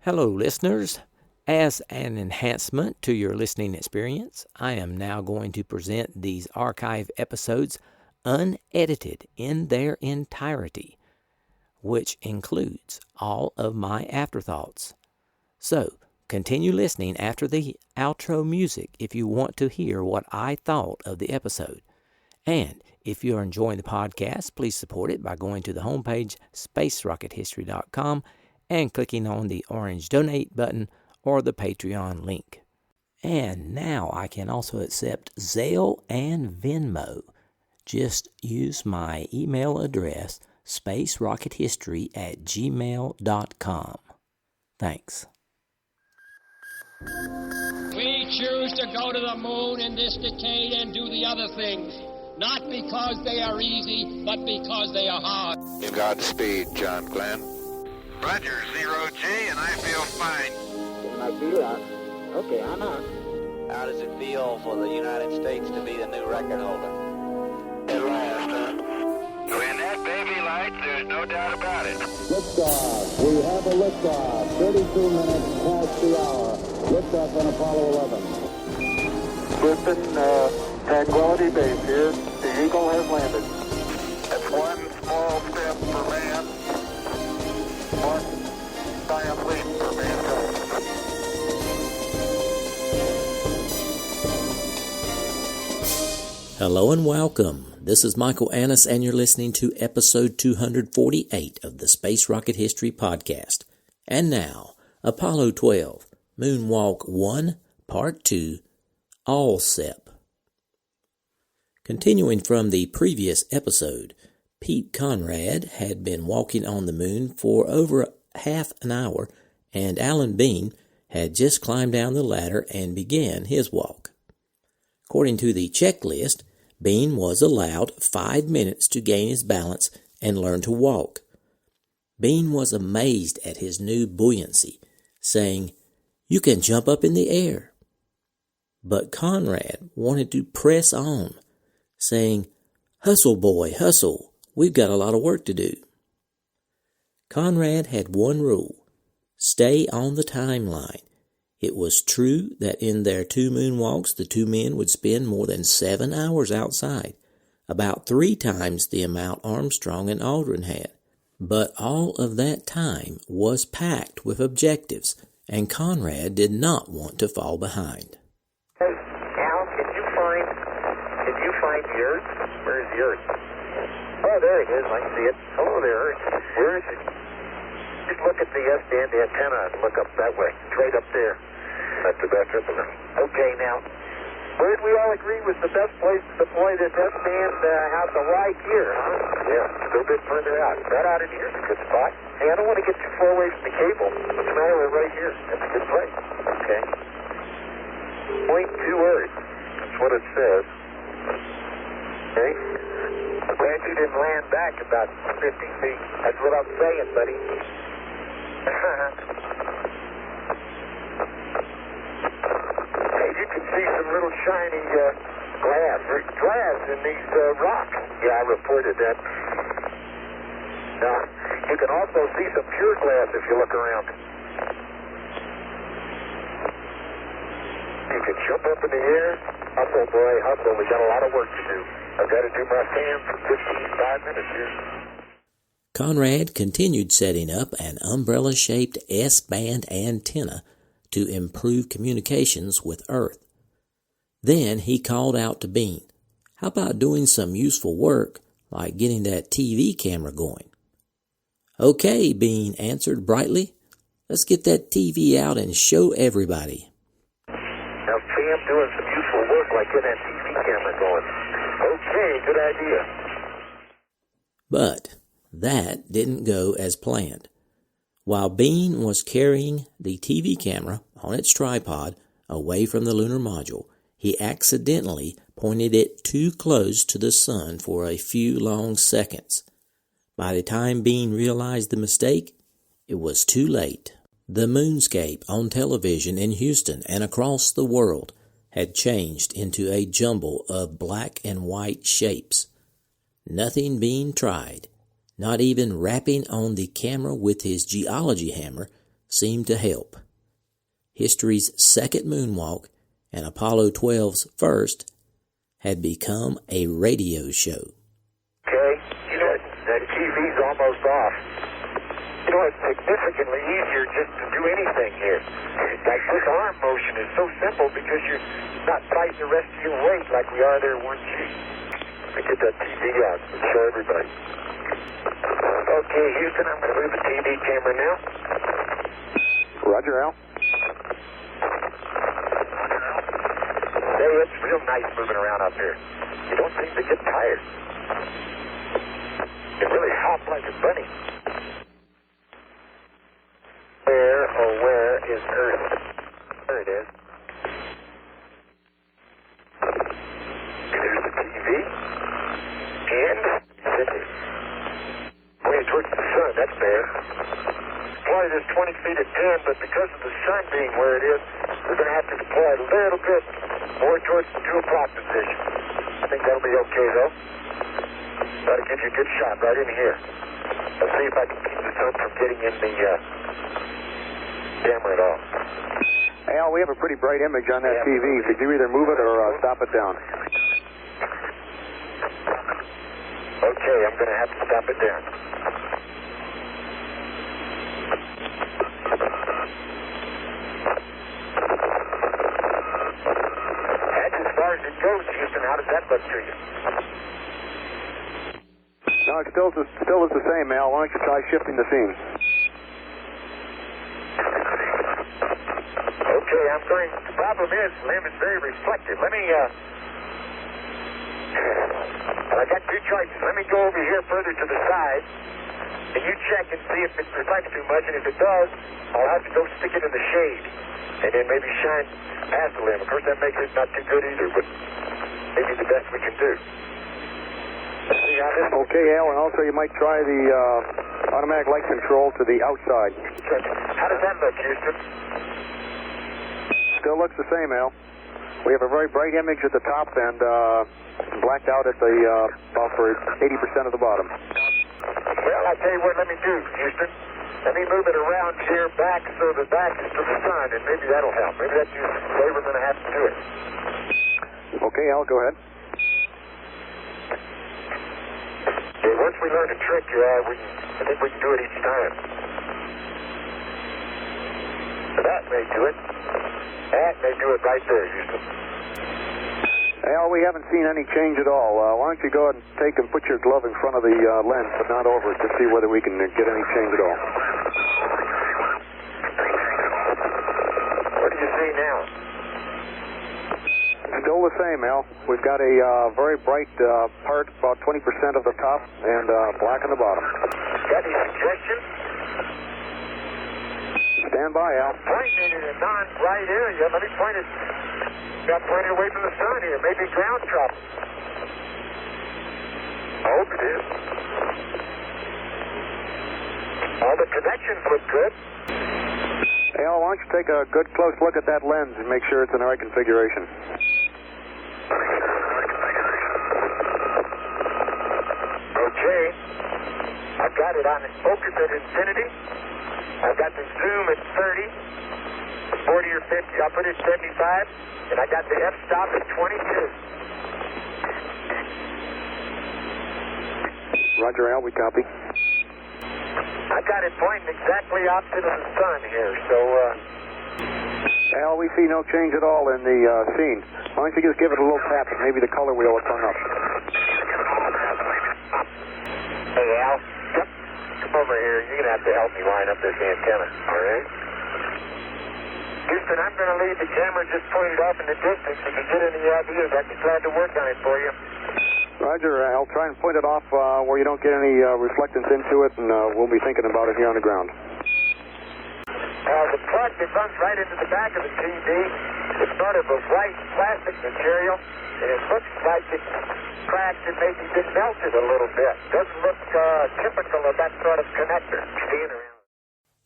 Hello, listeners. As an enhancement to your listening experience, I am now going to present these archive episodes unedited in their entirety, which includes all of my afterthoughts. So, continue listening after the outro music if you want to hear what I thought of the episode. And if you're enjoying the podcast, please support it by going to the homepage, spacerockethistory.com, and clicking on the orange donate button or the Patreon link. And now I can also accept Zelle and Venmo. Just use my email address, spacerockethistory@gmail.com. Thanks. We choose to go to the moon in this decade and do the other things, not because they are easy, but because they are hard. Godspeed, John Glenn. Roger, 0G, and I feel fine. Can I feel out? Okay, I'm out. How does it feel for the United States to be the new record holder? At last, huh? When that baby lights, there's no doubt about it. Liftoff. We have a liftoff. 32 minutes past the hour. Liftoff on Apollo 11. Listen, Tranquility Base here. The Eagle has landed. That's one small step for man, one giant leap for mankind. Hello and welcome. This is Michael Annis, and you're listening to episode 248 of the Space Rocket History Podcast. And now, Apollo 12, Moonwalk 1, Part 2, ALSEP. Continuing from the previous episode, Pete Conrad had been walking on the moon for over half an hour, and Alan Bean had just climbed down the ladder and began his walk. According to the checklist, Bean was allowed 5 minutes to gain his balance and learn to walk. Bean was amazed at his new buoyancy, saying, "You can jump up in the air." But Conrad wanted to press on, saying, "Hustle, boy, hustle. We've got a lot of work to do." Conrad had one rule: stay on the timeline. It was true that in their 2 moonwalks, the 2 men would spend more than 7 hours outside, about 3 times the amount Armstrong and Aldrin had. But all of that time was packed with objectives, and Conrad did not want to fall behind. Hey, Al, can you find the Earth? Where is the Earth? Oh, there it is. I see it. Hello there, Earth. Where is it? Just look at the S-band antenna and look up that way. It's right up there. That's the best, isn't it? Okay, now, where did we all agree was the best place to deploy this S-band out the right here, huh? Yeah, a little bit further out. Right out in here's a good spot. Hey, I don't want to get too far away from the cable. What's the matter with right here? That's a good place. Okay. Point to Earth. That's what it says. Okay. I'm glad you didn't land back about 50 feet. That's what I'm saying, buddy. Hey, you can see some little shiny glass in these rocks. Yeah, I reported that. Now, you can also see some pure glass if you look around. You can jump up in the air. Hustle, boy, hustle. We got a lot of work to do. I've got to do my fan for 5 minutes here. Conrad continued setting up an umbrella-shaped S-band antenna to improve communications with Earth. Then he called out to Bean, "How about doing some useful work, like getting that TV camera going?" "Okay," Bean answered brightly. "Let's get that TV out and show everybody." Now, Sam doing some useful work like getting that TV camera going. Okay, good idea. But that didn't go as planned. While Bean was carrying the TV camera on its tripod away from the lunar module, he accidentally pointed it too close to the sun for a few long seconds. By the time Bean realized the mistake, it was too late. The moonscape on television in Houston and across the world had changed into a jumble of black and white shapes. Nothing being tried, not even rapping on the camera with his geology hammer, seemed to help. History's second moonwalk and Apollo 12's first had become a radio show. Okay, you know, that TV's almost off. You know, it's significantly easier just to do anything here. Like this arm motion is so simple because you're not fighting the rest of your weight like we are there 1G. Let me get that TV out and show everybody. Okay, Houston, I'm going to move the TV camera now. Roger, Al. Hey, it's real nice moving around up here. You don't seem to get tired. You really hop like a bunny. Where is Earth? There it is. There's the TV. And city. Pointing towards the sun, that's there. Deploy this 20 feet at 10, but because of the sun being where it is, we're going to have to deploy a little bit more towards the 2 o'clock position. I think that'll be okay, though. That'll give you a good shot right in here. Let's see if I can keep the sun from getting in the camera at all. Al, we have a pretty bright image on that TV. Could you either move it or stop it down? Okay, I'm going to have to stop it down. That's as far as it goes, Houston. How does that look to you? No, it still is the same, Al. Why don't you try shifting the scene? Okay, I'm going. The problem is, Lim is very reflective. Let me, I got 2 choices. Let me go over here further to the side, and you check and see if it reflects too much, and if it does, I'll have to go stick it in the shade, and then maybe shine past the limb. Of course, that makes it not too good either, but maybe the best we can do. Let's see how this... Okay, Al, and also you might try the automatic light control to the outside. How does that look, Houston? Still looks the same, Al. We have a very bright image at the top and blacked out at the about for 80% of the bottom. Well, I tell you what, let me do, Houston. Let me move it around here back so the back is to the sun, and maybe that'll help. Maybe that's the way we're going to have to do it. Okay, Al, go ahead. Okay, once we learn the trick, I think we can do it each time. So that may do it. That may do it right there, Houston. Al, we haven't seen any change at all. Why don't you go ahead and take and put your glove in front of the lens, but not over it, to see whether we can get any change at all. What do you see now? Still the same, Al. We've got a very bright part, about 20% of the top, and black on the bottom. Got any suggestions? Stand by, Al. Pointing it in a non-bright area. Let me point it. Got pointed away from the sun here. Maybe ground trouble. I hope it is. All the connections look good. Al, why don't you take a good close look at that lens and make sure it's in the right configuration. Okay. I've got it on focus at infinity. I've got the zoom at 30, 40 or 50. I'll put it at 75. And I got the f-stop at 22. Roger, Al, we copy. I got it pointing exactly opposite of the sun here, so, Al, we see no change at all in the scene. Why don't you just give it a little tap and maybe the color wheel will turn up. Hey, Al, come over here. You're going to have to help me line up this antenna, all right? Houston, I'm going to leave the camera just pointed off in the distance. If you get any ideas, I'd be glad to work on it for you. Roger, I'll try and point it off where you don't get any reflectance into it, and we'll be thinking about it here on the ground. The plug that runs right into the back of the TV is sort of a white plastic material, and it looks like it's cracked and maybe been melted a little bit. Doesn't look typical of that sort of connector. Seeing around.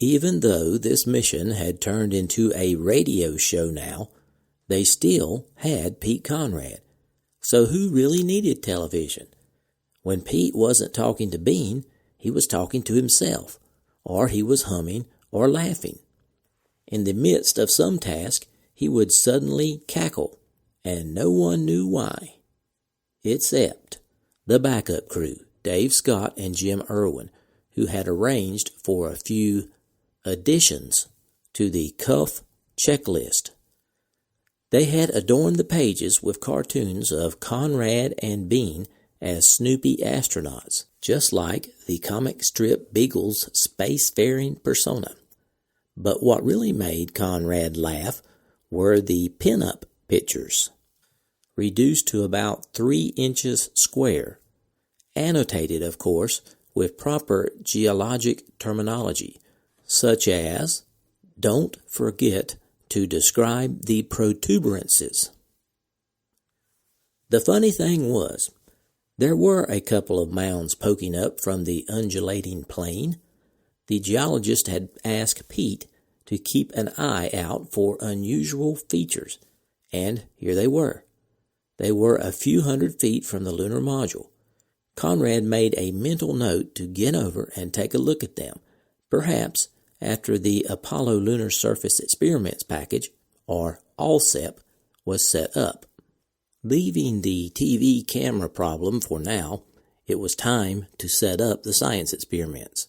Even though this mission had turned into a radio show now, they still had Pete Conrad. So who really needed television? When Pete wasn't talking to Bean, he was talking to himself, or he was humming or laughing, In the midst of some task, he would suddenly cackle, and no one knew why. Except the backup crew, Dave Scott and Jim Irwin, who had arranged for a few additions to the Cuff checklist. They had adorned the pages with cartoons of Conrad and Bean as Snoopy astronauts, just like the comic strip Beagle's spacefaring persona. But what really made Conrad laugh were the pin-up pictures, reduced to about 3 inches square, annotated, of course, with proper geologic terminology, such as, "Don't forget to describe the protuberances." The funny thing was, there were a couple of mounds poking up from the undulating plain. The geologist had asked Pete to keep an eye out for unusual features, and here they were. They were a few hundred feet from the lunar module. Conrad made a mental note to get over and take a look at them, perhaps after the Apollo Lunar Surface Experiments package, or ALSEP, was set up. Leaving the TV camera problem for now, it was time to set up the science experiments.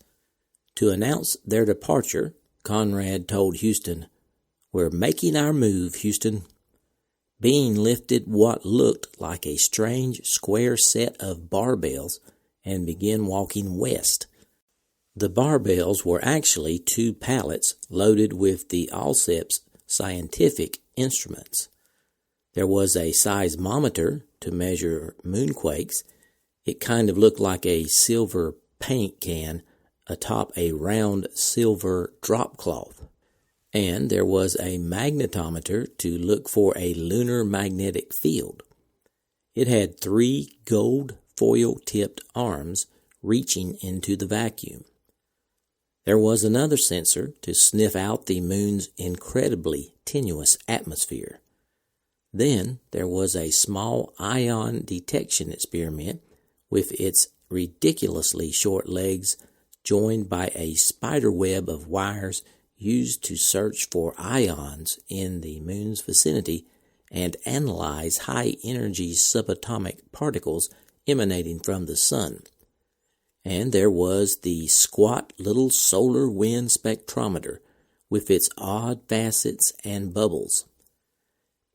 To announce their departure, Conrad told Houston, "We're making our move, Houston." Bean lifted what looked like a strange square set of barbells and began walking west. The barbells were actually 2 pallets loaded with the ALSEP's scientific instruments. There was a seismometer to measure moonquakes. It kind of looked like a silver paint can atop a round silver drop cloth. And there was a magnetometer to look for a lunar magnetic field. It had 3 gold foil-tipped arms reaching into the vacuum. There was another sensor to sniff out the moon's incredibly tenuous atmosphere. Then there was a small ion detection experiment with its ridiculously short legs joined by a spider web of wires used to search for ions in the moon's vicinity and analyze high-energy subatomic particles emanating from the sun. And there was the squat little solar wind spectrometer with its odd facets and bubbles.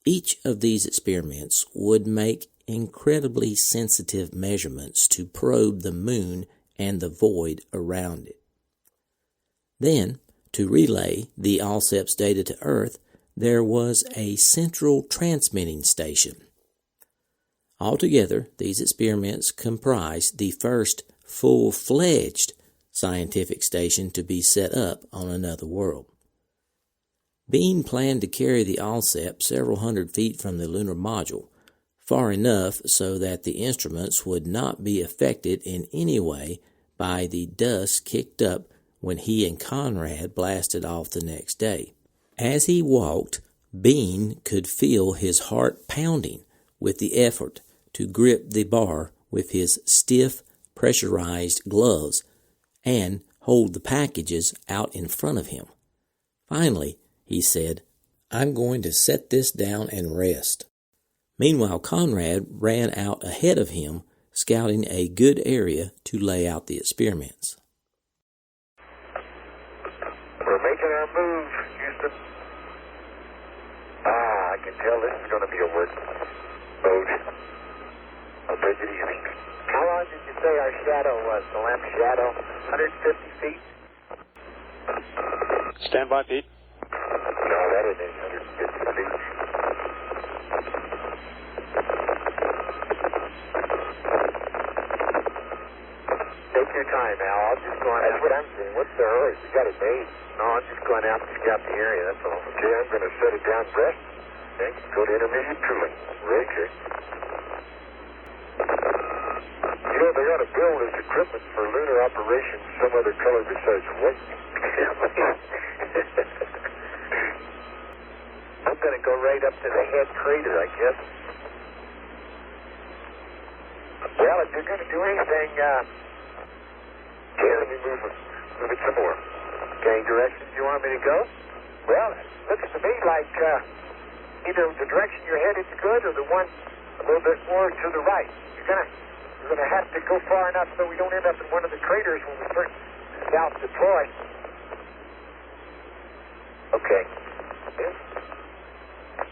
Each of these experiments would make incredibly sensitive measurements to probe the moon and the void around it. Then, to relay the ALSEP's data to Earth, there was a central transmitting station. Altogether, these experiments comprised the first full-fledged scientific station to be set up on another world. Bean planned to carry the ALSEP several hundred feet from the lunar module, far enough so that the instruments would not be affected in any way by the dust kicked up when he and Conrad blasted off the next day. As he walked, Bean could feel his heart pounding with the effort to grip the bar with his stiff, pressurized gloves and hold the packages out in front of him. Finally, he said, "I'm going to set this down and rest." Meanwhile, Conrad ran out ahead of him, scouting a good area to lay out the experiments. We're making our move, Houston. I can tell this is going to be a work mode. I'll take it easy. How long did you say our shadow was, the lamp shadow? 150 feet? Stand by, Pete. No, that isn't 150 feet. Take your time, Al. I'll just go on out. That's what I'm saying. What's the hurry? We got a date. No, I'm just going out to scout the area, that's all. Okay, I'm going to set it down breast. Okay, go to intermediate cooling. Right, okay. You know, they ought to build this equipment for lunar operations some other color besides white. I'm going to go right up to the head crater, I guess. Well, if you're going to do anything, okay, let me move it some more. Okay, directions you want me to go? Well, it looks to me like either the direction you're headed is good or the one a little bit more to the right. You're gonna have to go far enough so we don't end up in one of the craters when we first self-deploy. Okay. Yeah.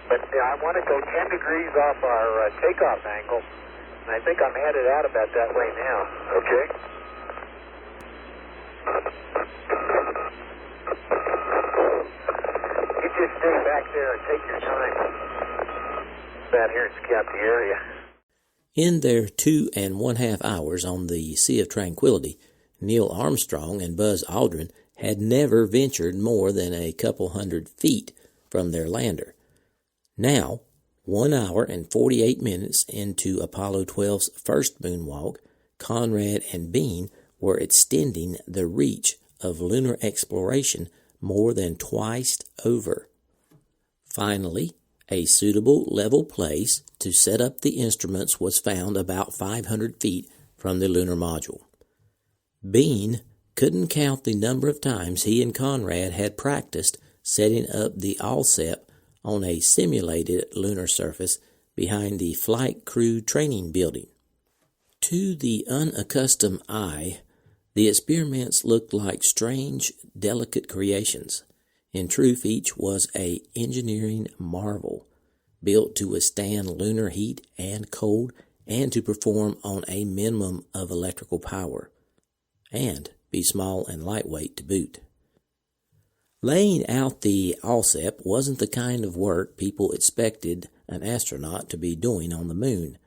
But I want to go 10 degrees off our takeoff angle, and I think I'm headed out about that way now. Okay. You just stay back there and take your time out here and scout the area. In their 2.5 hours on the Sea of Tranquility, Neil Armstrong and Buzz Aldrin had never ventured more than a couple hundred feet from their lander. Now, 1 hour and 48 minutes into Apollo 12's first moonwalk, Conrad and Bean were extending the reach of lunar exploration more than twice over. Finally, a suitable level place to set up the instruments was found about 500 feet from the lunar module. Bean couldn't count the number of times he and Conrad had practiced setting up the ALSEP on a simulated lunar surface behind the Flight Crew Training Building. To the unaccustomed eye, the experiments looked like strange, delicate creations. In truth, each was an engineering marvel, built to withstand lunar heat and cold and to perform on a minimum of electrical power, and be small and lightweight to boot. Laying out the ALSEP wasn't the kind of work people expected an astronaut to be doing on the moon.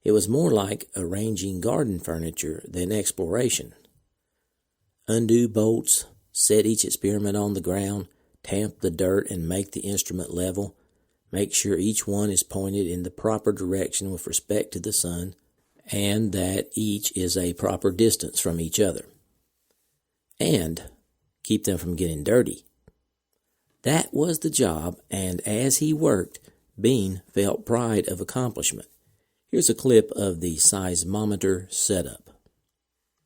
It was more like arranging garden furniture than exploration. Undo bolts, set each experiment on the ground, tamp the dirt and make the instrument level, make sure each one is pointed in the proper direction with respect to the sun, and that each is a proper distance from each other. And keep them from getting dirty. That was the job, and as he worked, Bean felt pride of accomplishment. Here's a clip of the seismometer setup.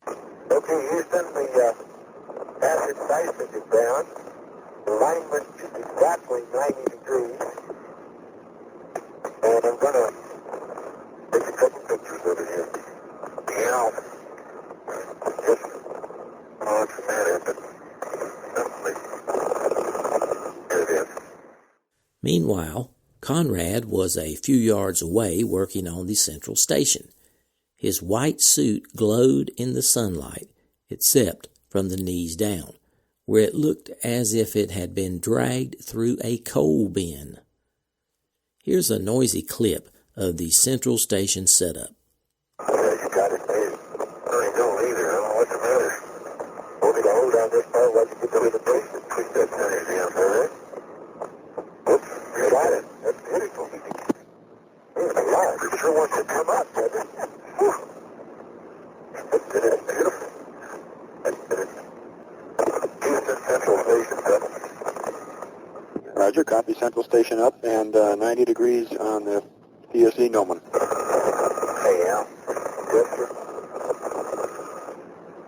Okay, Houston, the acid seismic is down. Alignment is exactly 90 degrees. And I'm going to take a couple pictures of it here. Yeah. Just what's the matter, but there it is. Meanwhile, Conrad was a few yards away working on the central station. His white suit glowed in the sunlight, except from the knees down, where it looked as if it had been dragged through a coal bin. Here's a noisy clip of the central station setup. You got it, babe. I don't either. I don't know what's the matter. Want me to hold on this part while you get to the base and push that center down, all right? Oops, you got it. That's beautiful. It's alive. It sure wants to come up, doesn't it? That's beautiful. Houston, Central Station up. Roger, copy Central Station up and 90 degrees on the PSE Noman. Hey, Al. Yes, sir.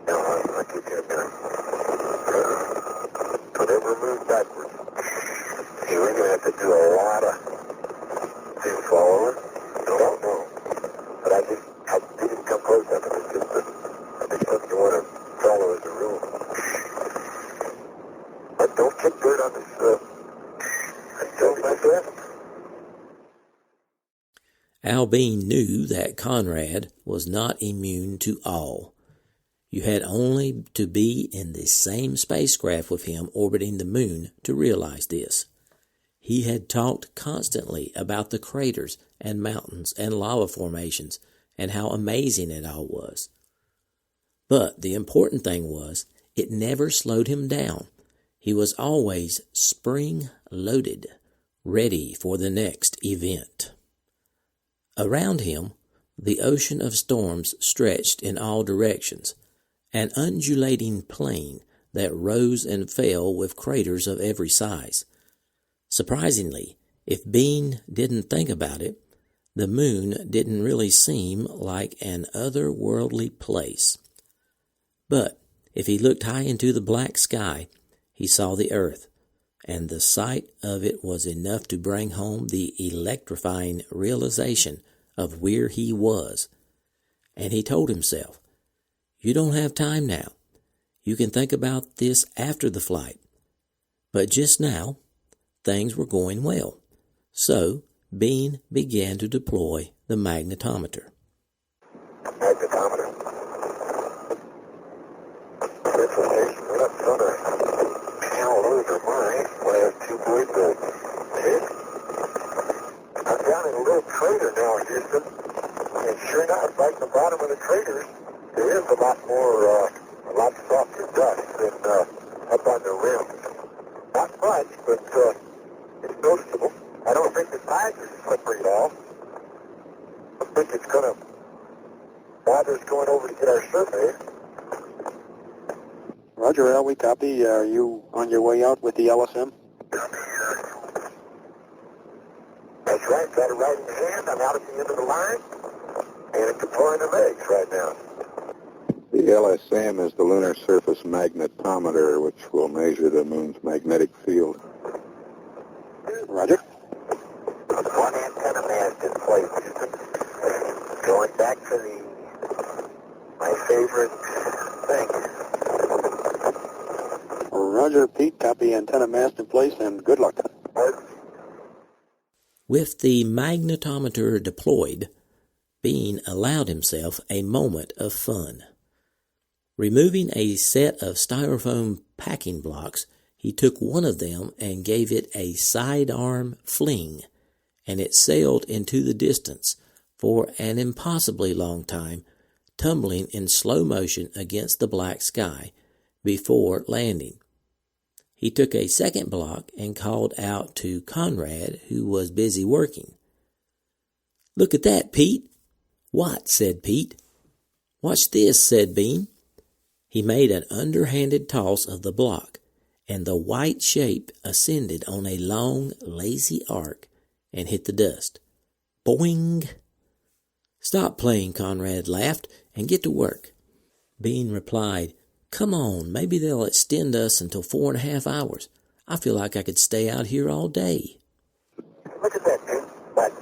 No, I'll keep you a minute. Whatever moves backwards. See, we're going to have to do a lot of things following. I don't know. But I didn't come close enough. It's just I think something you want to follow as a rule. But don't kick dirt on this, until my death. Al Bean knew that Conrad was not immune to awe. You had only to be in the same spacecraft with him orbiting the moon to realize this. He had talked constantly about the craters and mountains and lava formations and how amazing it all was. But the important thing was, it never slowed him down. He was always spring-loaded, ready for the next event. Around him, the ocean of storms stretched in all directions, an undulating plain that rose and fell with craters of every size. Surprisingly, if Bean didn't think about it, the moon didn't really seem like an otherworldly place. But if he looked high into the black sky, he saw the earth, and the sight of it was enough to bring home the electrifying realization of where he was. And he told himself, "You don't have time now. You can think about this after the flight." But just now, things were going well. So, Bean began to deploy the magnetometer. Magnetometer. Central station, we're not going to panel over mine. I have 2.0. I'm down in a little crater now, Houston. And sure enough, right in the bottom of the craters, there is a lot softer dust than up on the rim. Not much, but it's noticeable. I don't think the sides are slippery at all. I think it's going to bother us going over to get our survey. Roger, Al, we copy. Are you on your way out with the LSM? That's right, got it right in hand. I'm out at the end of the line, and deploying the legs right now. The LSM is the Lunar Surface Magnetometer, which will measure the moon's magnetic field. Roger. One antenna mast in place, Houston. Going back to my favorite thing. Roger, Pete, copy, antenna mast in place, and good luck. With the magnetometer deployed, Bean allowed himself a moment of fun. Removing a set of styrofoam packing blocks, he took one of them and gave it a sidearm fling, and it sailed into the distance for an impossibly long time, tumbling in slow motion against the black sky before landing. He took a second block and called out to Conrad, who was busy working. "Look at that, Pete." "What?" said Pete. "Watch this," said Bean. He made an underhanded toss of the block, and the white shape ascended on a long, lazy arc and hit the dust. Boing! "Stop playing," Conrad laughed, "and get to work." Bean replied, "Come on, maybe they'll extend us until 4.5 hours. I feel like I could stay out here all day." Look at that, dude. But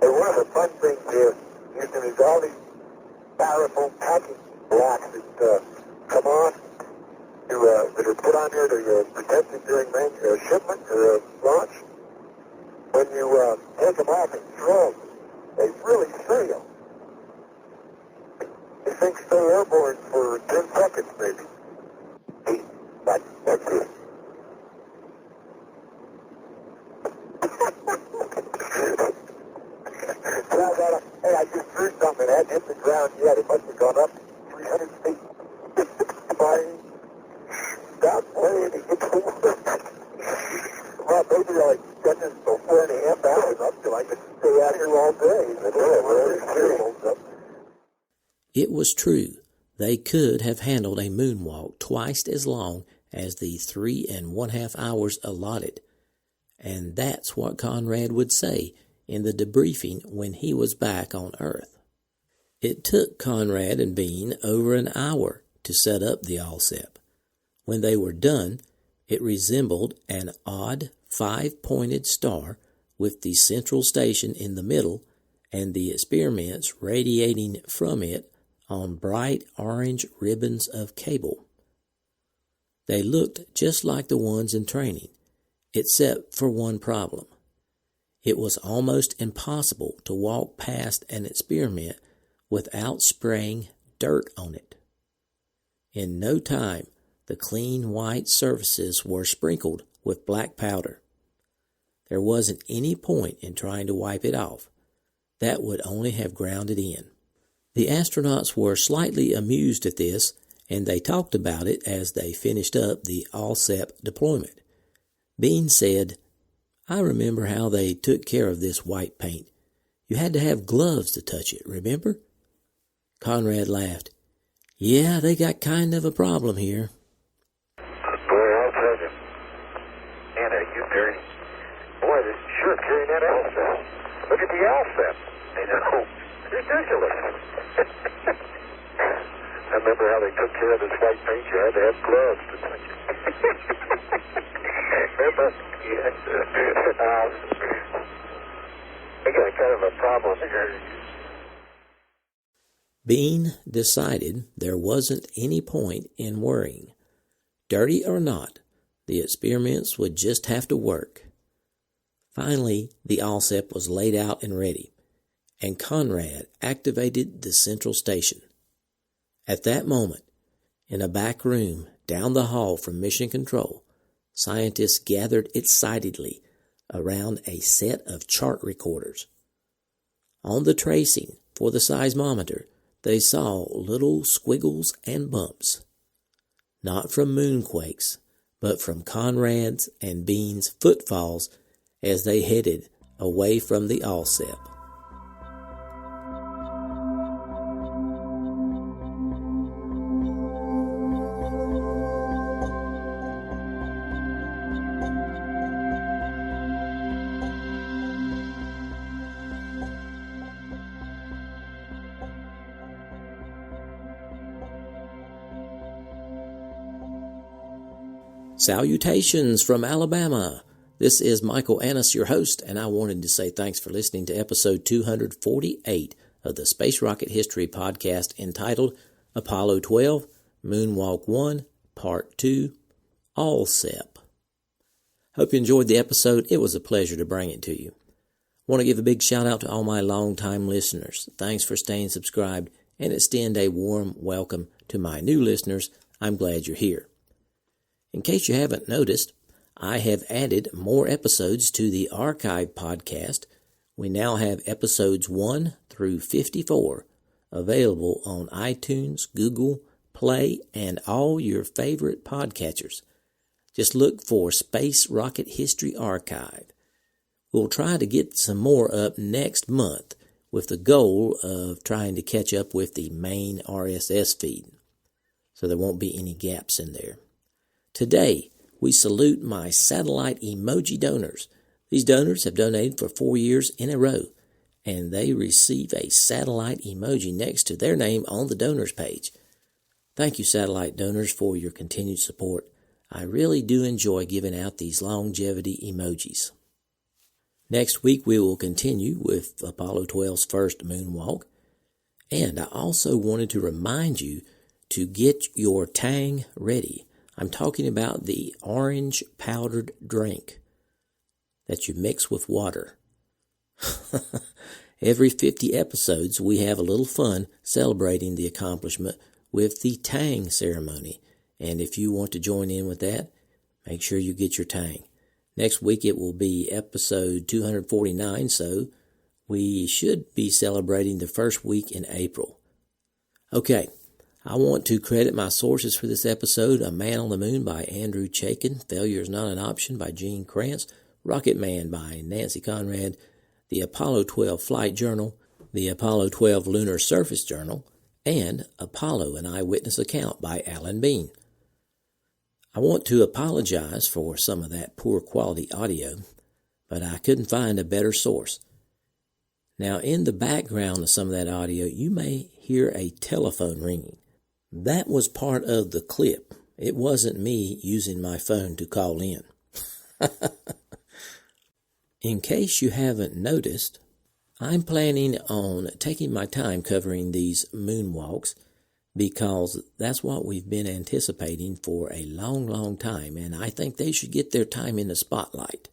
one of the fun things here, Houston, is all these styrofoam packing blocks that come on, that are put on here to protect you during shipment or launch. When you take them off and throw them, they really sail. These things stay airborne for 10 seconds, maybe. But that's it. Hey, I just threw something. It hadn't hit the ground yet. It must have gone up 300 feet. Fine. Stop playing and get to work. Well, maybe I'll extend this for 4.5 hours up till I can stay out here all day. It was true. They could have handled a moonwalk twice as long as the 3.5 hours allotted. And that's what Conrad would say in the debriefing when he was back on Earth. It took Conrad and Bean over an hour to set up the ALSEP. When they were done, it resembled an odd 5-pointed star with the central station in the middle and the experiments radiating from it on bright orange ribbons of cable. They looked just like the ones in training, except for one problem. It was almost impossible to walk past an experiment without spraying dirt on it. In no time, the clean white surfaces were sprinkled with black powder. There wasn't any point in trying to wipe it off. That would only have ground it in. The astronauts were slightly amused at this, and they talked about it as they finished up the ALSEP deployment. Bean said, "I remember how they took care of this white paint. You had to have gloves to touch it, remember?" Conrad laughed. "Yeah, they got kind of a problem here." Boy, I'll tell you. Anna, you dirty. Boy, this is sure carrying that ALSEP. Look at the ALSEP. I know. Ridiculous. I remember how they took care of this white paint. You had to have gloves to touch it. Remember? Yes. I got kind of a problem here. Bean decided there wasn't any point in worrying. Dirty or not, the experiments would just have to work. Finally, the ALSEP was laid out and ready, and Conrad activated the central station. At that moment, in a back room down the hall from Mission Control, scientists gathered excitedly around a set of chart recorders. On the tracing for the seismometer, they saw little squiggles and bumps, not from moonquakes, but from Conrad's and Bean's footfalls as they headed away from the ALSEP. Salutations from Alabama. This is Michael Annis, your host, and I wanted to say thanks for listening to episode 248 of the Space Rocket History podcast entitled Apollo 12, Moonwalk 1, Part 2, ALSEP. Hope you enjoyed the episode. It was a pleasure to bring it to you. I want to give a big shout out to all my longtime listeners. Thanks for staying subscribed and extend a warm welcome to my new listeners. I'm glad you're here. In case you haven't noticed, I have added more episodes to the archive podcast. We now have episodes 1 through 54 available on iTunes, Google Play, and all your favorite podcatchers. Just look for Space Rocket History Archive. We'll try to get some more up next month with the goal of trying to catch up with the main RSS feed, so there won't be any gaps in there. Today, we salute my satellite emoji donors. These donors have donated for 4 years in a row, and they receive a satellite emoji next to their name on the donors page. Thank you, satellite donors, for your continued support. I really do enjoy giving out these longevity emojis. Next week, we will continue with Apollo 12's first moonwalk, and I also wanted to remind you to get your Tang ready. I'm talking about the orange powdered drink that you mix with water. Every 50 episodes, we have a little fun celebrating the accomplishment with the Tang ceremony. And if you want to join in with that, make sure you get your Tang. Next week, it will be episode 249, so we should be celebrating the first week in April. Okay. I want to credit my sources for this episode: A Man on the Moon by Andrew Chaikin, Failure is Not an Option by Gene Kranz, Rocket Man by Nancy Conrad, the Apollo 12 Flight Journal, the Apollo 12 Lunar Surface Journal, and Apollo, an Eyewitness Account by Alan Bean. I want to apologize for some of that poor quality audio, but I couldn't find a better source. Now, in the background of some of that audio, you may hear a telephone ringing. That was part of the clip. It wasn't me using my phone to call in. In case you haven't noticed, I'm planning on taking my time covering these moonwalks because that's what we've been anticipating for a long, long time, and I think they should get their time in the spotlight.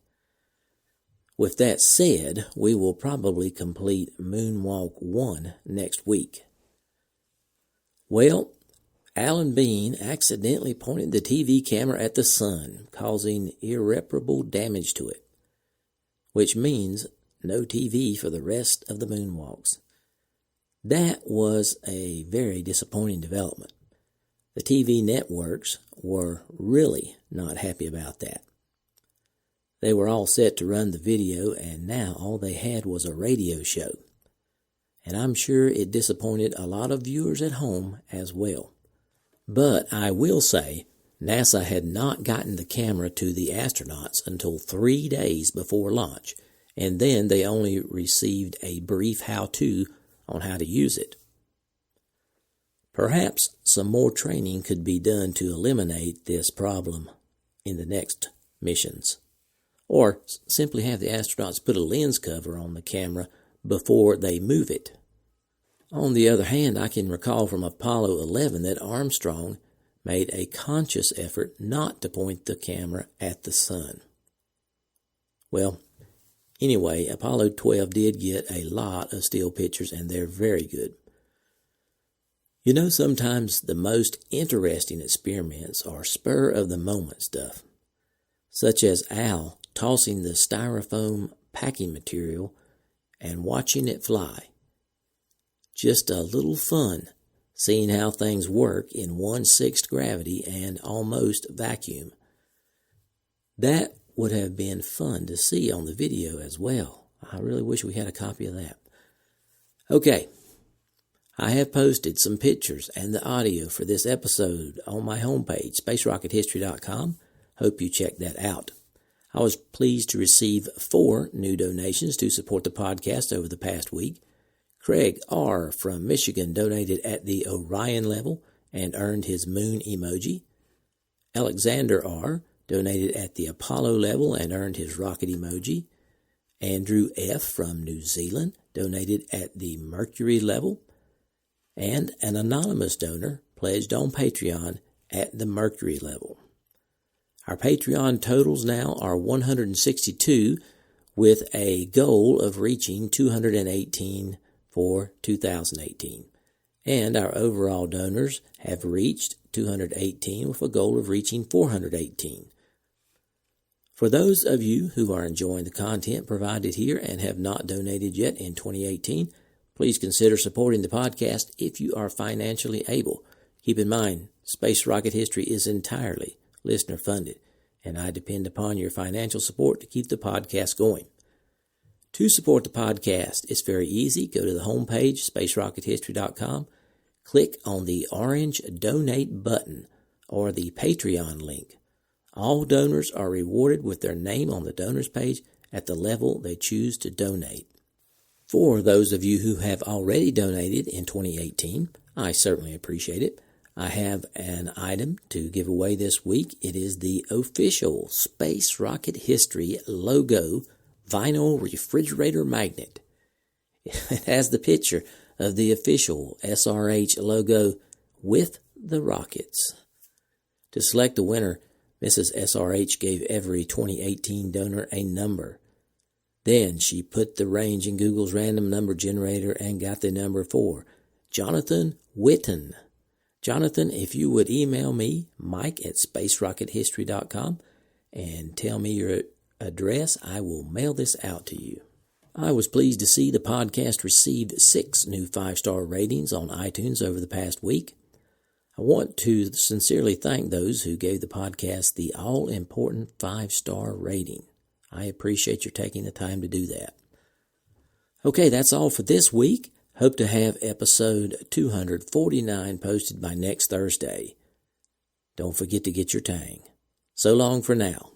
With that said, we will probably complete Moonwalk 1 next week. Well, Alan Bean accidentally pointed the TV camera at the sun, causing irreparable damage to it, which means no TV for the rest of the moonwalks. That was a very disappointing development. The TV networks were really not happy about that. They were all set to run the video, and now all they had was a radio show. And I'm sure it disappointed a lot of viewers at home as well. But I will say, NASA had not gotten the camera to the astronauts until 3 days before launch, and then they only received a brief how-to on how to use it. Perhaps some more training could be done to eliminate this problem in the next missions, or simply have the astronauts put a lens cover on the camera before they move it. On the other hand, I can recall from Apollo 11 that Armstrong made a conscious effort not to point the camera at the sun. Well, anyway, Apollo 12 did get a lot of still pictures, and they're very good. You know, sometimes the most interesting experiments are spur-of-the-moment stuff, such as Al tossing the styrofoam packing material and watching it fly. Just a little fun seeing how things work in 1/6 gravity and almost vacuum. That would have been fun to see on the video as well. I really wish we had a copy of that. Okay, I have posted some pictures and the audio for this episode on my homepage, spacerockethistory.com. Hope you check that out. I was pleased to receive 4 new donations to support the podcast over the past week. Craig R. from Michigan donated at the Orion level and earned his moon emoji. Alexander R. donated at the Apollo level and earned his rocket emoji. Andrew F. from New Zealand donated at the Mercury level. And an anonymous donor pledged on Patreon at the Mercury level. Our Patreon totals now are 162, with a goal of reaching 218 for 2018. And our overall donors have reached 218 with a goal of reaching 418. For those of you who are enjoying the content provided here and have not donated yet in 2018, please consider supporting the podcast if you are financially able. Keep in mind, Space Rocket History is entirely listener-funded, and I depend upon your financial support to keep the podcast going. To support the podcast, it's very easy. Go to the homepage, spacerockethistory.com, click on the orange Donate button or the Patreon link. All donors are rewarded with their name on the donors page at the level they choose to donate. For those of you who have already donated in 2018, I certainly appreciate it. I have an item to give away this week. It is the official Space Rocket History logo vinyl refrigerator magnet. It has the picture of the official SRH logo with the rockets. To select the winner, Mrs. SRH gave every 2018 donor a number. Then she put the range in Google's random number generator and got the number for Jonathan Witten. Jonathan, if you would email me, mike@spacerockethistory.com, and tell me your address, I will mail this out to you. I was pleased to see the podcast received 6 new 5-star ratings on iTunes over the past week. I want to sincerely thank those who gave the podcast the all-important 5-star rating. I appreciate your taking the time to do that. Okay, that's all for this week. Hope to have episode 249 posted by next Thursday. Don't forget to get your tang. So long for now.